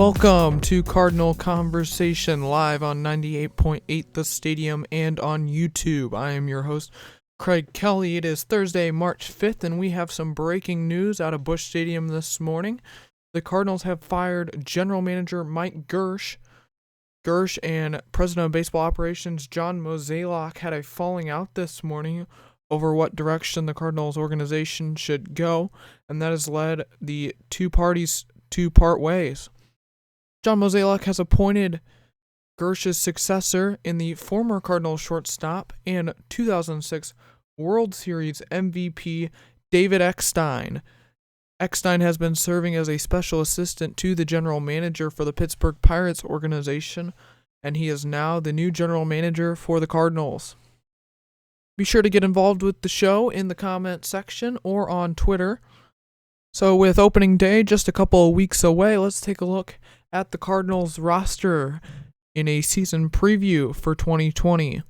Welcome to Cardinal Conversation live on 98.8 The Stadium and on YouTube. I am your host, Craig Kelly. It is Thursday, March 5th, and we have some breaking news out of Busch Stadium this morning. The Cardinals have fired General Manager Mike Girsch. Girsch and President of Baseball Operations John Mozeliak had a falling out this morning over what direction the Cardinals organization should go, and that has led the two parties to part ways. John Mozeliak has appointed Girsch's successor in the former Cardinals shortstop and 2006 World Series MVP David Eckstein. Eckstein has been serving as a special assistant to the general manager for the Pittsburgh Pirates organization, and he is now the new general manager for the Cardinals. Be sure to get involved with the show in the comment section or on Twitter. So with opening day just a couple of weeks away, let's take a look at the Cardinals roster in a season preview for 2020.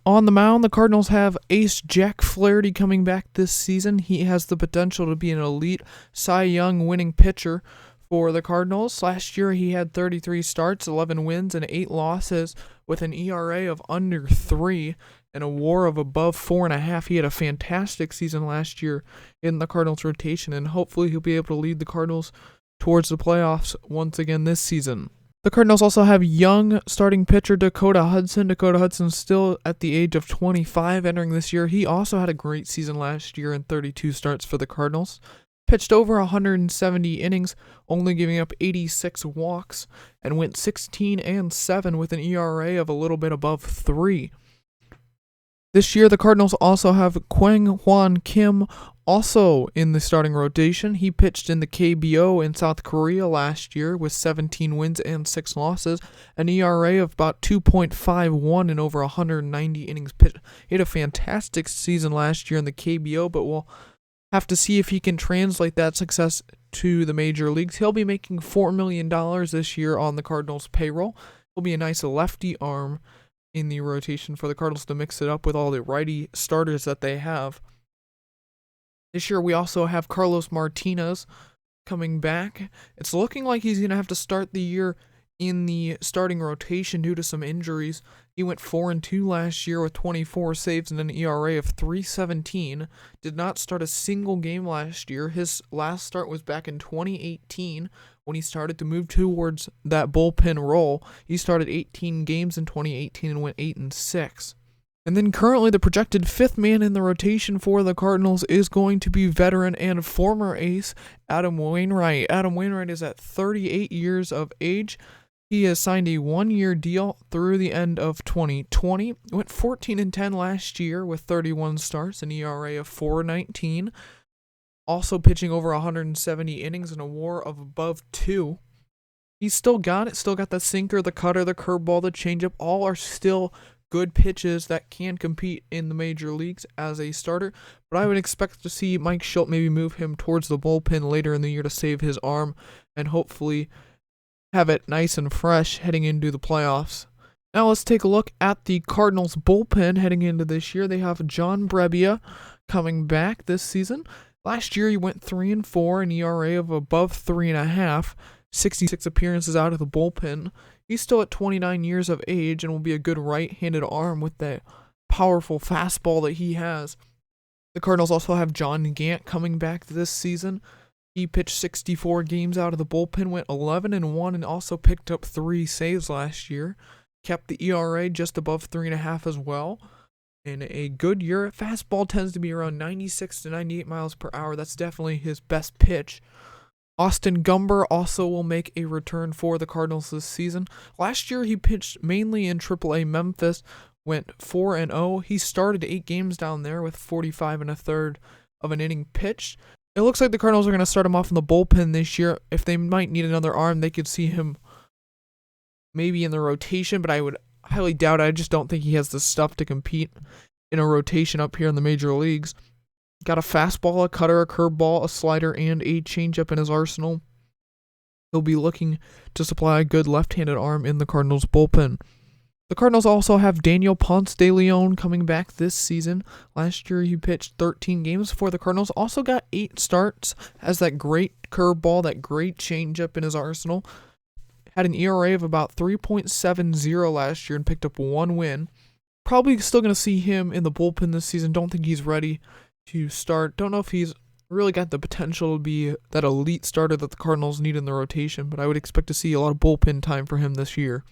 On the mound, the Cardinals have ace Jack Flaherty coming back this season. He has the potential to be an elite Cy Young winning pitcher for the Cardinals. Last year, he had 33 starts, 11 wins, and 8 losses with an ERA of under 3 and a WAR of above 4.5. He had a fantastic season last year in the Cardinals rotation, and hopefully he'll be able to lead the Cardinals towards the playoffs once again this season. The Cardinals also have young starting pitcher Dakota Hudson. Dakota Hudson's still at the age of 25 entering this year. He also had a great season last year in 32 starts for the Cardinals. Pitched over 170 innings, only giving up 86 walks, and went 16-7 with an ERA of a little bit above 3. This year, the Cardinals also have Kwang Hwan Kim also in the starting rotation. He pitched in the KBO in South Korea last year with 17 wins and 6 losses, an ERA of about 2.51 in over 190 innings pitched. He had a fantastic season last year in the KBO, but we'll have to see if he can translate that success to the major leagues. He'll be making $4 million this year on the Cardinals' payroll. He'll be a nice lefty arm in the rotation for the Cardinals to mix it up with all the righty starters that they have. This year we also have Carlos Martinez coming back. It's looking like he's going to have to start the year in the starting rotation due to some injuries. He went 4-2 last year with 24 saves and an ERA of 3.17. Did not start a single game last year. His last start was back in 2018 when he started to move towards that bullpen role. He started 18 games in 2018 and went 8-6. And then currently the projected 5th man in the rotation for the Cardinals is going to be veteran and former ace Adam Wainwright. Adam Wainwright is at 38 years of age. He has signed a 1-year deal through the end of 2020. Went 14-10 last year with 31 starts, an ERA of 4.19. Also pitching over 170 innings and a WAR of above 2. He's still got it. Still got the sinker, the cutter, the curveball, the changeup. All are still good pitches that can compete in the major leagues as a starter. But I would expect to see Mike Shildt maybe move him towards the bullpen later in the year to save his arm and hopefully have it nice and fresh heading into the playoffs. Now let's take a look at the Cardinals bullpen heading into this year. They have John Brebbia coming back this season. Last year he went 3-4, an ERA of above 3.5, 66 appearances out of the bullpen. He's still at 29 years of age and will be a good right-handed arm with that powerful fastball that he has. The Cardinals also have John Gant coming back this season. He pitched 64 games out of the bullpen, went 11-1, and also picked up 3 saves last year. Kept the ERA just above 3.5 as well. In a good year, fastball tends to be around 96 to 98 miles per hour. That's definitely his best pitch. Austin Gumber also will make a return for the Cardinals this season. Last year, he pitched mainly in AAA Memphis, went 4-0. He started 8 games down there with 45 1/3 of an inning pitched. It looks like the Cardinals are going to start him off in the bullpen this year. If they might need another arm, they could see him maybe in the rotation, but I would highly doubt it. I just don't think he has the stuff to compete in a rotation up here in the major leagues. Got a fastball, a cutter, a curveball, a slider, and a changeup in his arsenal. He'll be looking to supply a good left-handed arm in the Cardinals bullpen. The Cardinals also have Daniel Ponce de Leon coming back this season. Last year he pitched 13 games for the Cardinals. Also got 8 starts, has that great curveball, that great changeup in his arsenal. had an ERA of about 3.70 last year and picked up 1 win. Probably still going to see him in the bullpen this season. Don't think he's ready to start. Don't know if he's really got the potential to be that elite starter that the Cardinals need in the rotation, but I would expect to see a lot of bullpen time for him this year.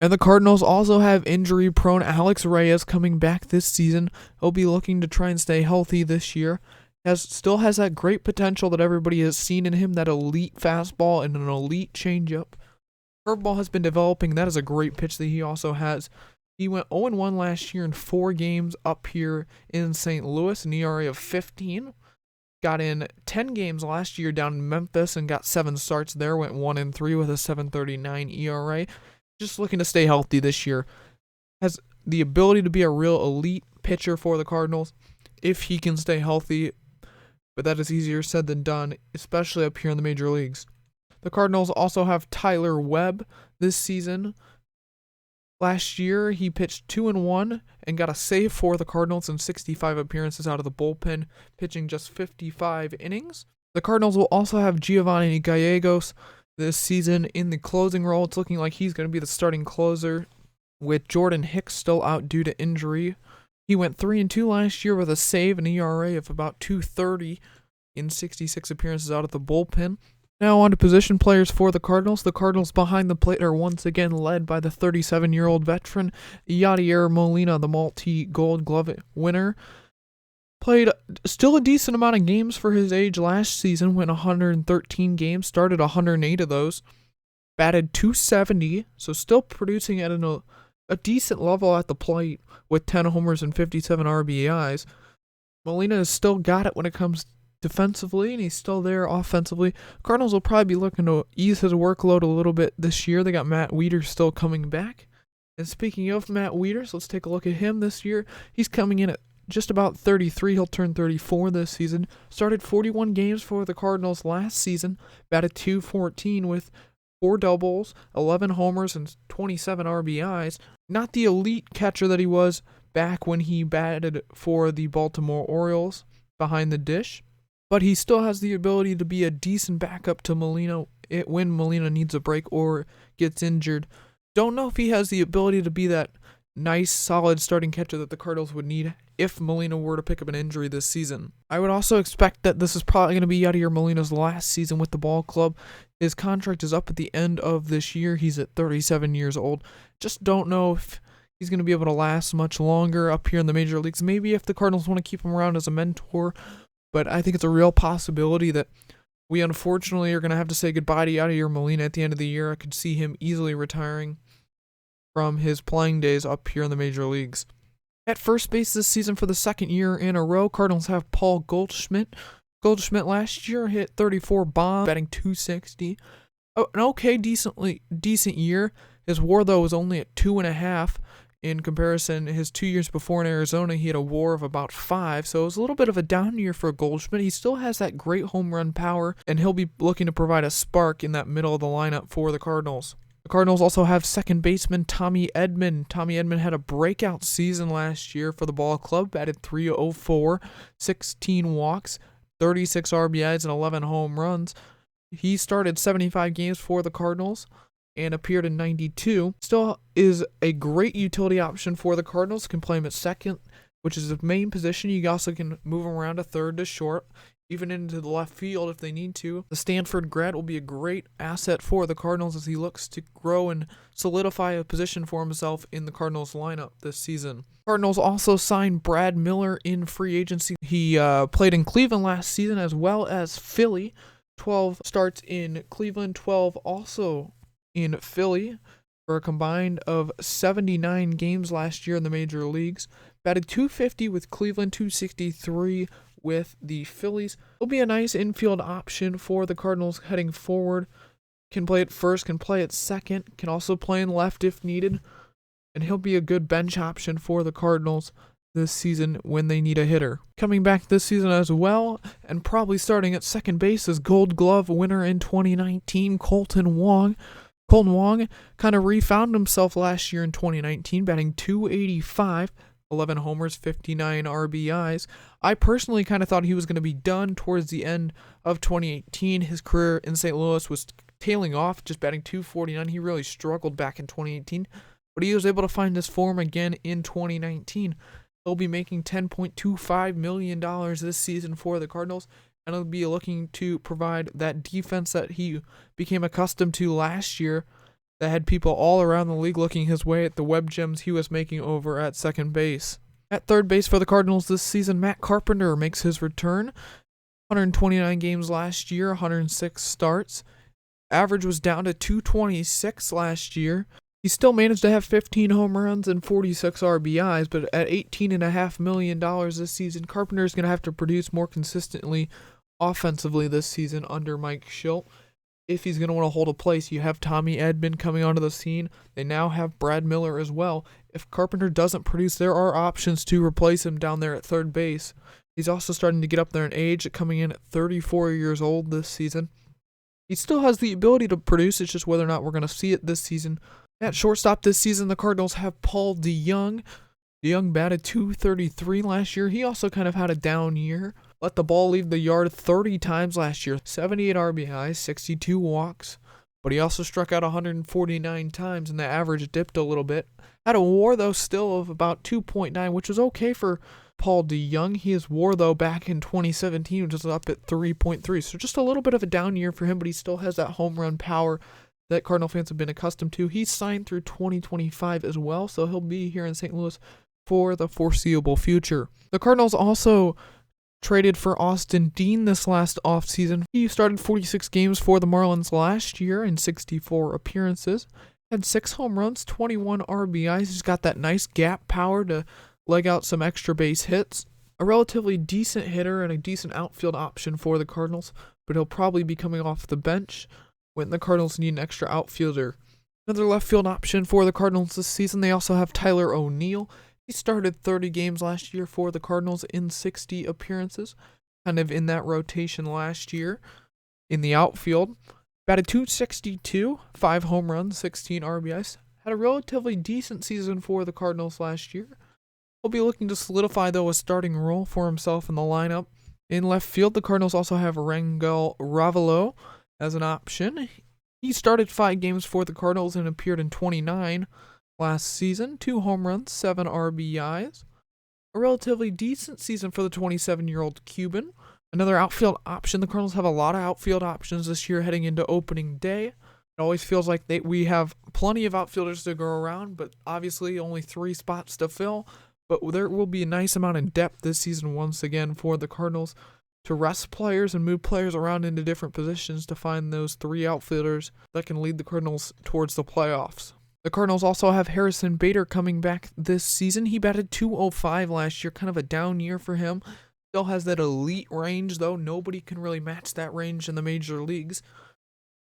And the Cardinals also have injury-prone Alex Reyes coming back this season. He'll be looking to try and stay healthy this year. Still has that great potential that everybody has seen in him, that elite fastball and an elite changeup. Curveball has been developing. That is a great pitch that he also has. He went 0-1 last year in 4 games up here in St. Louis, an ERA of 15. Got in 10 games last year down in Memphis and got 7 starts there. Went 1-3 with a 7.39 ERA. Just looking to stay healthy this year. Has the ability to be a real elite pitcher for the Cardinals if he can stay healthy, but that is easier said than done, especially up here in the major leagues. The Cardinals also have Tyler Webb this season. Last year, he pitched 2-1 and got a save for the Cardinals in 65 appearances out of the bullpen, pitching just 55 innings. The Cardinals will also have Giovanni Gallegos this season in the closing role. It's looking like he's going to be the starting closer, with Jordan Hicks still out due to injury. He went 3-2 last year with a save and ERA of about 2.30 in 66 appearances out of the bullpen. Now on to position players for the Cardinals. The Cardinals behind the plate are once again led by the 37-year-old veteran Yadier Molina, the multi-Gold Glove winner. Played still a decent amount of games for his age last season, went 113 games, started 108 of those, batted .270, so still producing at a decent level at the plate with 10 homers and 57 RBIs. Molina has still got it when it comes defensively, and he's still there offensively. Cardinals will probably be looking to ease his workload a little bit this year. They got Matt Wieters still coming back. And speaking of Matt Wieters, let's take a look at him this year. He's coming in at just about 33. He'll turn 34 this season. Started 41 games for the Cardinals last season. Batted .214 with 4 doubles, 11 homers, and 27 RBIs. Not the elite catcher that he was back when he batted for the Baltimore Orioles behind the dish, but he still has the ability to be a decent backup to Molina when Molina needs a break or gets injured. Don't know if he has the ability to be that nice, solid starting catcher that the Cardinals would need if Molina were to pick up an injury this season. I would also expect that this is probably going to be Yadier Molina's last season with the ball club. His contract is up at the end of this year. He's at 37 years old. Just don't know if he's going to be able to last much longer up here in the major leagues. Maybe if the Cardinals want to keep him around as a mentor, but I think it's a real possibility that we unfortunately are going to have to say goodbye to Yadier Molina at the end of the year. I could see him easily retiring from his playing days up here in the major leagues. At first base this season for the second year in a row, Cardinals have Paul Goldschmidt. Goldschmidt last year hit 34 bombs, batting .260. An okay, decent year. His WAR, though, was only at 2.5. In comparison, his 2 years before in Arizona, he had a WAR of about 5, so it was a little bit of a down year for Goldschmidt. He still has that great home run power, and he'll be looking to provide a spark in that middle of the lineup for the Cardinals. The Cardinals also have second baseman Tommy Edman. Tommy Edman had a breakout season last year for the ball club, batted .304, 16 walks, 36 RBIs, and 11 home runs. He started 75 games for the Cardinals and appeared in 92. Still is a great utility option for the Cardinals. Can play him at second, which is the main position. You also can move him around to third to short, even into the left field if they need to. The Stanford grad will be a great asset for the Cardinals as he looks to grow and solidify a position for himself in the Cardinals lineup this season. Cardinals also signed Brad Miller in free agency. He played in Cleveland last season as well as Philly. 12 starts in Cleveland, 12 also in Philly, for a combined of 79 games last year in the major leagues. Batted .250 with Cleveland, .263 with the Phillies. Will be a nice infield option for the Cardinals heading forward. Can play at first, can play at second, can also play in left if needed, and he'll be a good bench option for the Cardinals this season when they need a hitter. Coming back this season as well, and probably starting at second base, is Gold Glove winner in 2019, Colton Wong. Colton Wong kind of refound himself last year in 2019, batting .285, 11 homers, 59 RBIs. I personally kind of thought he was going to be done towards the end of 2018. His career in St. Louis was tailing off, just batting .249. He really struggled back in 2018, but he was able to find his form again in 2019. He'll be making $10.25 million this season for the Cardinals, and he'll be looking to provide that defense that he became accustomed to last year that had people all around the league looking his way at the web gems he was making over at second base. At third base for the Cardinals this season, Matt Carpenter makes his return. 129 games last year, 106 starts. Average was down to .226 last year. He still managed to have 15 home runs and 46 RBIs, but at $18.5 million this season, Carpenter is going to have to produce more consistently offensively this season under Mike Shildt. If he's going to want to hold a place, you have Tommy Edman coming onto the scene. They now have Brad Miller as well. If Carpenter doesn't produce, there are options to replace him down there at third base. He's also starting to get up there in age, coming in at 34 years old this season. He still has the ability to produce, it's just whether or not we're going to see it this season. At shortstop this season, the Cardinals have Paul DeJong. DeJong batted .233 last year. He also kind of had a down year. Let the ball leave the yard 30 times last year. 78 RBIs, 62 walks. But he also struck out 149 times, and the average dipped a little bit. Had a WAR, though, still of about 2.9, which was okay for Paul DeJong. His WAR, though, back in 2017, which was up at 3.3. So just a little bit of a down year for him, but he still has that home run power that Cardinal fans have been accustomed to. He's signed through 2025 as well, so he'll be here in St. Louis for the foreseeable future. The Cardinals also traded for Austin Dean this last offseason. He started 46 games for the Marlins last year in 64 appearances, had 6 home runs, 21 RBIs. He's got that nice gap power to leg out some extra base hits. A relatively decent hitter and a decent outfield option for the Cardinals, but he'll probably be coming off the bench when the Cardinals need an extra outfielder. Another left field option for the Cardinals this season, they also have Tyler O'Neill. He started 30 games last year for the Cardinals in 60 appearances, kind of in that rotation last year. In the outfield, batted .262, 5 home runs, 16 RBIs. Had a relatively decent season for the Cardinals last year. He'll be looking to solidify, though, a starting role for himself in the lineup. In left field, the Cardinals also have Rangel Ravelo as an option. He started 5 games for the Cardinals and appeared in 29 last season. 2 home runs, 7 RBIs. A relatively decent season for the 27-year-old Cuban. Another outfield option. The Cardinals have a lot of outfield options this year heading into opening day. It always feels like we have plenty of outfielders to go around, but obviously only 3 spots to fill. But there will be a nice amount of depth this season once again for the Cardinals to rest players and move players around into different positions to find those 3 outfielders that can lead the Cardinals towards the playoffs. The Cardinals also have Harrison Bader coming back this season. He batted .205 last year, kind of a down year for him. Still has that elite range, though. Nobody can really match that range in the major leagues.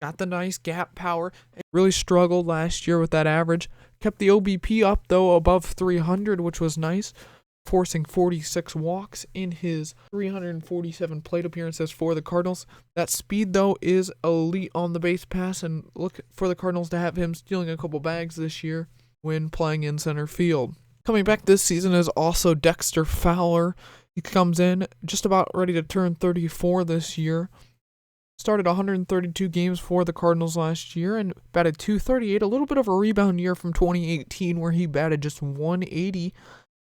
Got the nice gap power. Really struggled last year with that average. Kept the OBP up, though, above 300, which was nice, forcing 46 walks in his 347 plate appearances for the Cardinals. That speed, though, is elite on the base pass, and look for the Cardinals to have him stealing a couple bags this year when playing in center field. Coming back this season is also Dexter Fowler. He comes in just about ready to turn 34 this year. Started 132 games for the Cardinals last year and batted .238, a little bit of a rebound year from 2018 where he batted just .180.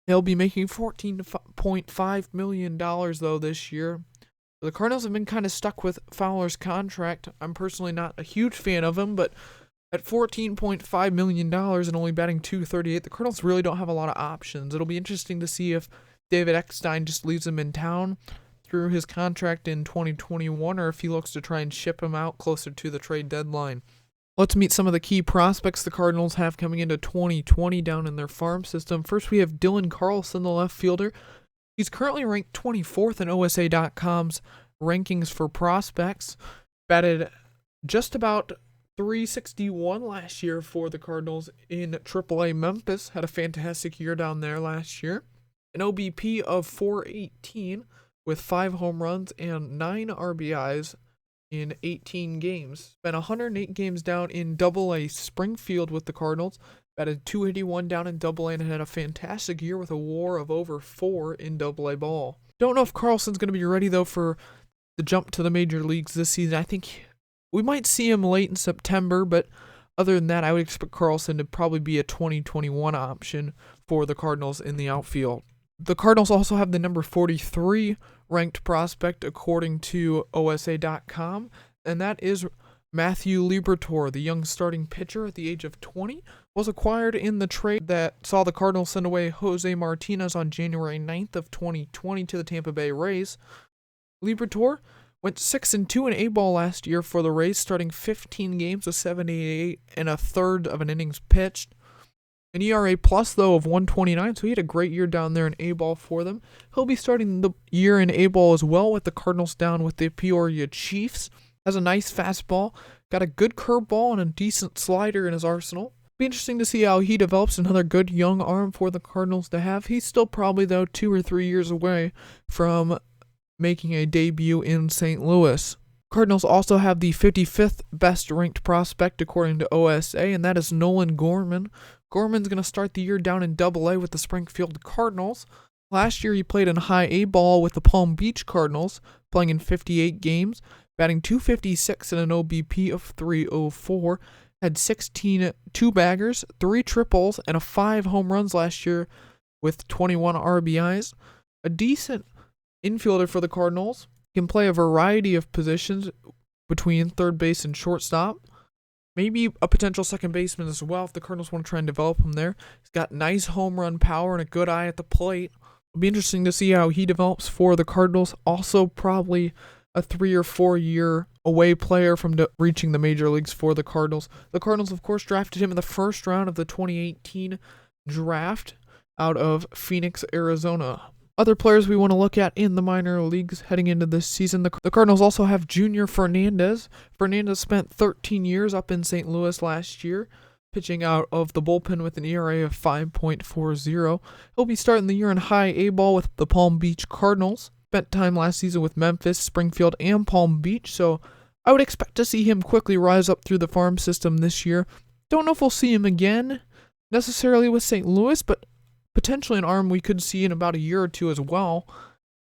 He'll be making $14.5 million, though, this year. The Cardinals have been kind of stuck with Fowler's contract. I'm personally not a huge fan of him, but at $14.5 million and only batting .238, the Cardinals really don't have a lot of options. It'll be interesting to see if David Eckstein just leaves him in town through his contract in 2021, or if he looks to try and ship him out closer to the trade deadline. Let's meet some of the key prospects the Cardinals have coming into 2020 down in their farm system. First, we have Dylan Carlson, the left fielder. He's currently ranked 24th in OSA.com's rankings for prospects. Batted just about .361 last year for the Cardinals in AAA Memphis. Had a fantastic year down there last year. An OBP of .418 with 5 home runs and 9 RBIs in 18 games. Spent 108 games down in AA Springfield with the Cardinals. Batted .281 down in AA and had a fantastic year with a WAR of over 4 in AA ball. Don't know if Carlson's going to be ready, though, for the jump to the major leagues this season. I think We might see him late in September, but other than that, I would expect Carlson to probably be a 2021 option for the Cardinals in the outfield. The Cardinals also have the number 43 ranked prospect according to OSA.com, and that is Matthew Liberatore, the young starting pitcher at the age of 20, was acquired in the trade that saw the Cardinals send away Jose Martinez on January 9th of 2020 to the Tampa Bay Rays. Liberatore went 6-2 in A-ball last year for the Rays, starting 15 games with 78 and a third of an innings pitched. An ERA plus, though, of 129, so he had a great year down there in A-ball for them. He'll be starting the year in A-ball as well with the Cardinals down with the Peoria Chiefs. Has a nice fastball, got a good curveball and a decent slider in his arsenal. Be interesting to see how he develops. Another good young arm for the Cardinals to have. He's still probably, though, 2 or 3 years away from making a debut in St. Louis. Cardinals also have the 55th best ranked prospect according to OSA, and that is Nolan Gorman. Gorman's going to start the year down in AA with the Springfield Cardinals. Last year he played in high A ball with the Palm Beach Cardinals, playing in 58 games, batting .256 and an OBP of .304. Had 16 two-baggers, 3 triples, and 5 home runs last year with 21 RBIs. A decent infielder for the Cardinals. Can play a variety of positions between third base and shortstop. Maybe a potential second baseman as well if the Cardinals want to try and develop him there. He's got nice home run power and a good eye at the plate. It'll be interesting to see how he develops for the Cardinals. Also probably a 3 or 4 year away player from reaching the major leagues for the Cardinals. The Cardinals, of course, drafted him in the first round of the 2018 draft out of Phoenix, Arizona. Other players we want to look at in the minor leagues heading into this season. The Cardinals also have Junior Fernandez. Fernandez spent 13 years up in St. Louis last year, pitching out of the bullpen with an ERA of 5.40. He'll be starting the year in high A ball with the Palm Beach Cardinals. Spent time last season with Memphis, Springfield, and Palm Beach, so I would expect to see him quickly rise up through the farm system this year. Don't know if we'll see him again necessarily with St. Louis, but potentially an arm we could see in about a year or two as well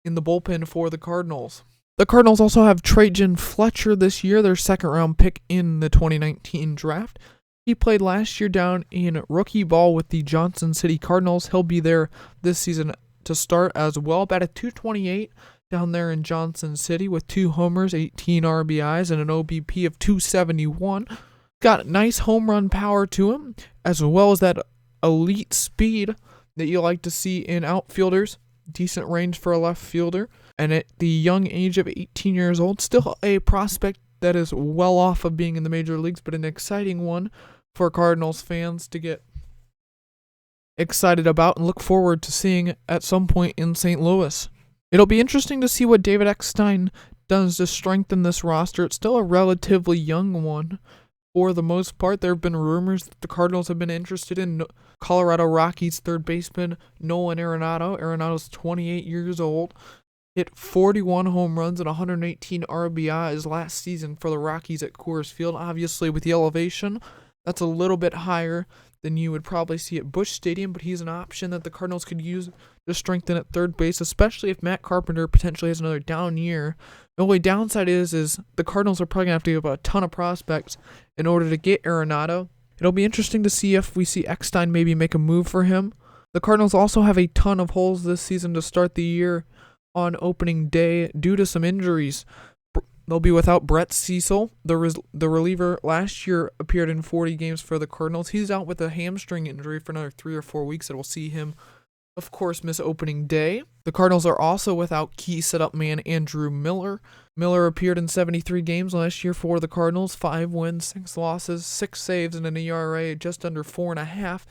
in the bullpen for the Cardinals. The Cardinals also have Trajan Fletcher this year, their second-round pick in the 2019 draft. He played last year down in rookie ball with the Johnson City Cardinals. He'll be there this season to start as well. Batted .228 down there in Johnson City with 2 homers, 18 RBIs, and an OBP of .271. Got nice home run power to him, as well as that elite speed that you like to see in outfielders. Decent range for a left fielder. And at the young age of 18 years old, still a prospect that is well off of being in the major leagues, but an exciting one for Cardinals fans to get excited about and look forward to seeing at some point in St. Louis. It'll be interesting to see what David Eckstein does to strengthen this roster. It's still a relatively young one. For the most part, there have been rumors that the Cardinals have been interested in Colorado Rockies third baseman Nolan Arenado. Arenado's 28 years old. Hit 41 home runs and 118 RBIs last season for the Rockies at Coors Field. Obviously, with the elevation, that's a little bit higher than you would probably see at Busch Stadium, but he's an option that the Cardinals could use to strengthen at third base, especially if Matt Carpenter potentially has another down year. The only downside is the Cardinals are probably going to have to give a ton of prospects in order to get Arenado. It'll be interesting to see if we see Eckstein maybe make a move for him. The Cardinals also have a ton of holes this season to start the year on opening day due to some injuries. They'll be without Brett Cecil. The reliever last year appeared in 40 games for the Cardinals. He's out with a hamstring injury for another 3 or 4 weeks, and we'll see him, of course, miss opening day. The Cardinals are also without key setup man Andrew Miller. Miller appeared in 73 games last year for the Cardinals, 5 wins, 6 losses, 6 saves, and an ERA just under 4.5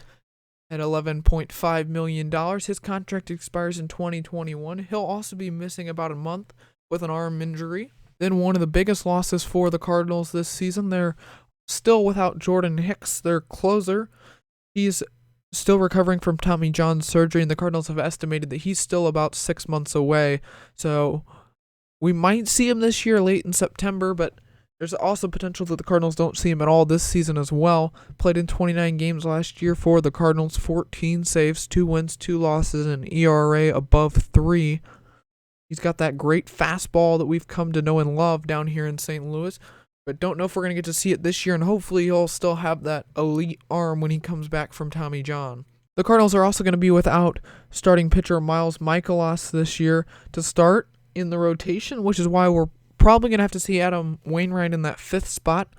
at $11.5 million. His contract expires in 2021. He'll also be missing about a month with an arm injury. Then one of the biggest losses for the Cardinals this season, they're still without Jordan Hicks, their closer. He's still recovering from Tommy John surgery, and the Cardinals have estimated that he's still about 6 months away. So we might see him this year late in September, but there's also potential that the Cardinals don't see him at all this season as well. Played in 29 games last year for the Cardinals, 14 saves, 2 wins, 2 losses, and ERA above 3. He's got that great fastball that we've come to know and love down here in St. Louis. but don't know if we're going to get to see it this year, and hopefully he'll still have that elite arm when he comes back from Tommy John. The Cardinals are also going to be without starting pitcher Miles Mikolas this year to start in the rotation, which is why we're probably going to have to see Adam Wainwright in that 5th spot.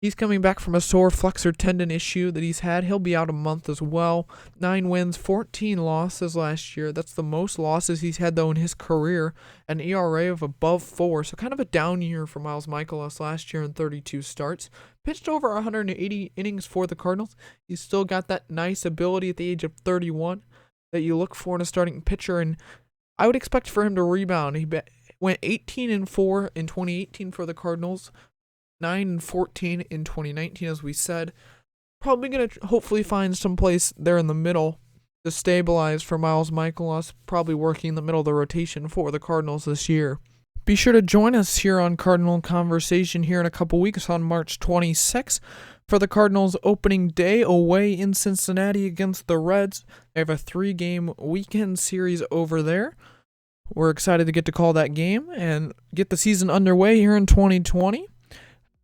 He's coming back from a sore flexor tendon issue that he's had. He'll be out a month as well. 9 wins, 14 losses last year. That's the most losses he's had, though, in his career. An ERA of above 4, so kind of a down year for Miles Mikolas last year in 32 starts. Pitched over 180 innings for the Cardinals. He's still got that nice ability at the age of 31 that you look for in a starting pitcher, and I would expect for him to rebound. He went 18-4 in 2018 for the Cardinals, 9-14 in 2019, as we said. Probably going to hopefully find some place there in the middle to stabilize for Miles Mikolas, probably working in the middle of the rotation for the Cardinals this year. Be sure to join us here on Cardinal Conversation here in a couple weeks on March 26th for the Cardinals opening day away in Cincinnati against the Reds. They have a 3-game weekend series over there. We're excited to get to call that game and get the season underway here in 2020.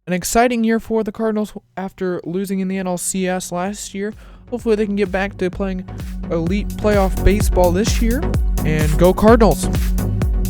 An exciting year for the Cardinals after losing in the NLCS last year. Hopefully they can get back to playing elite playoff baseball this year. And go Cardinals!